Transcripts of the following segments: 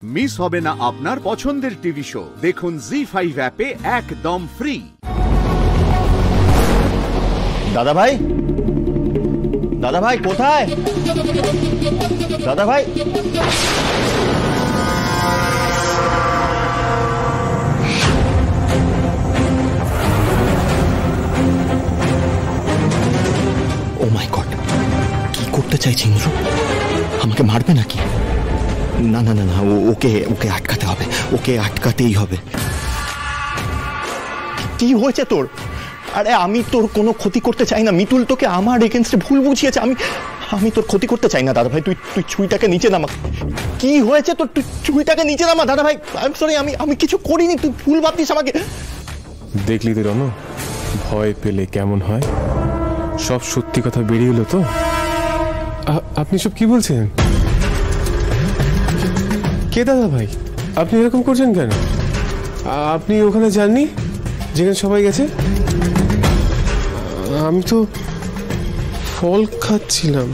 Miss হবে না আপনার পছন্দের টিভি শো। দেখুন জি5 অ্যাপে একদম ফ্রি। দাদা ভাই, দাদা ভাই কোথায়? দাদা ভাই, ও মাই গড, কি করতে চাইছে ইন্দ্র? আমাকে মারবে নাকি? না না না না, ওকে ওকে আটকাতে হবে, ওকে আটকাতেই হবে। কি হয়েছে তোর? আরে আমি তোর কোনো ক্ষতি করতে চাই না। মিতুল তোকে আমার এগেনস্টে ভুল বুঝিয়েছে। আমি তোর ক্ষতি করতে চাই না দাদা ভাই। তুই ছুরিটাকে নিচে নামা। কি হয়েছে তোর? তুই ছুরিটাকে নিচে নামা দাদা ভাই। আই এম সরি, আমি কিছু করিনি। তুই ভুল ভাবছিস আমাকে। দেখলি তো রনো, ভয় পেলে কেমন হয়। সব সত্যি কথা বেরিয়ে এলো তো। আপনি সব কি বলছেন? কে দাদা ভাই? আপনি এরকম করছেন কেন? আপনি ওখানে যাননি যেখানে সবাই গেছে? আমি তো ফল খাচ্ছিলাম।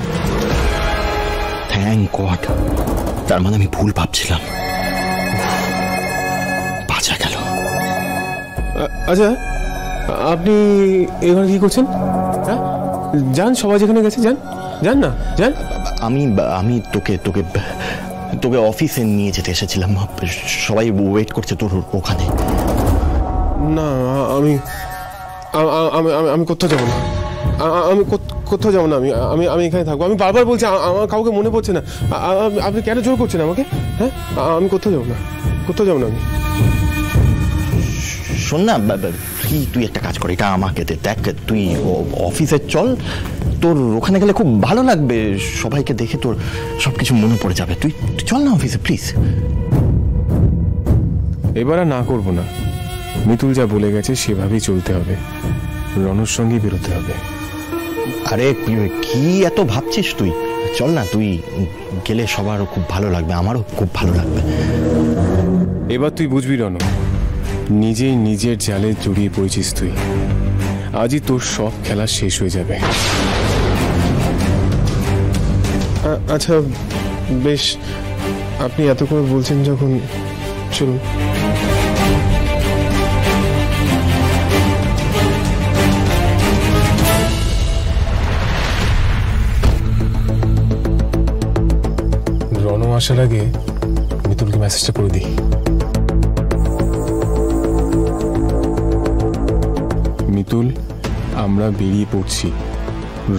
Thank god. তার মানে আমি ভুল ভাবছিলাম। বাঁচা গেল। আচ্ছা, আপনি এখানে কি করছেন? হ্যাঁ, যান, সবাই যেখানে গেছে যান। যান না, যান। আমি তোকে তোকে তোকে অফিসে নিয়ে যেতে এসেছিলাম। সবাই ওয়েট করছে তোর ওখানে। না, আমি আমি কোথাও যাবো না। আমি কোথাও যাবো না। আমি এখানে থাকবো। আমি বারবার বলছি, আমার কাউকে মনে পড়ছে না। আপনি কেন জোর করছেন আমাকে? হ্যাঁ, আমি কোথাও যাবো না, কোথাও যাবো না আমি। শোন না, তুই একটা কাজ কর, এটা আমাকে দে। দেখ, তুই অফিসে চল। তোর ওখানে গেলে খুব ভালো লাগবে। সবাইকে দেখে তোর সবকিছু মনে পড়ে যাবে। তুই চল না অফিসে প্লিজ। এবার আর না করবো না। মিতুল যা বলে গেছে সেভাবেই চলতে হবে। রনর সঙ্গেই বেরোতে হবে। আরে কি এত ভাবছিস তুই? চল না, তুই গেলে সবারও খুব ভালো লাগবে, আমারও খুব ভালো লাগবে। এবার তুই বুঝবি রন, নিজেই নিজের জালে জড়িয়ে পড়েছিস তুই। আজই তোর সব খেলা শেষ হয়ে যাবে। আচ্ছা বেশ, আপনি এত করে বলছেন যখন, চলুন। রণ আসার আগে মিতুলকে মেসেজটা করে দিই। মিতুল, আমরা বেরিয়ে পড়ছি।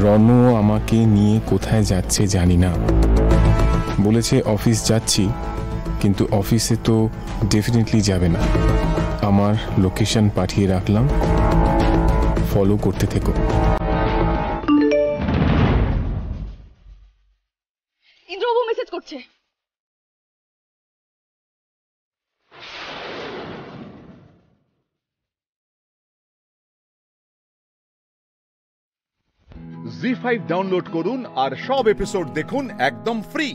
রণ আমাকে নিয়ে কোথায় যাচ্ছে জানি না। বলেছে অফিস যাচ্ছি, কিন্তু অফিসে তো ডেফিনেটলি যাবে না। আমার লোকেশন পাঠিয়ে রাখলাম, ফলো করতে থেকো। ইন্দ্রবাবু মেসেজ করছে। জি5 ডাউনলোড করুন আর সব এপিসোড দেখুন একদম ফ্রি।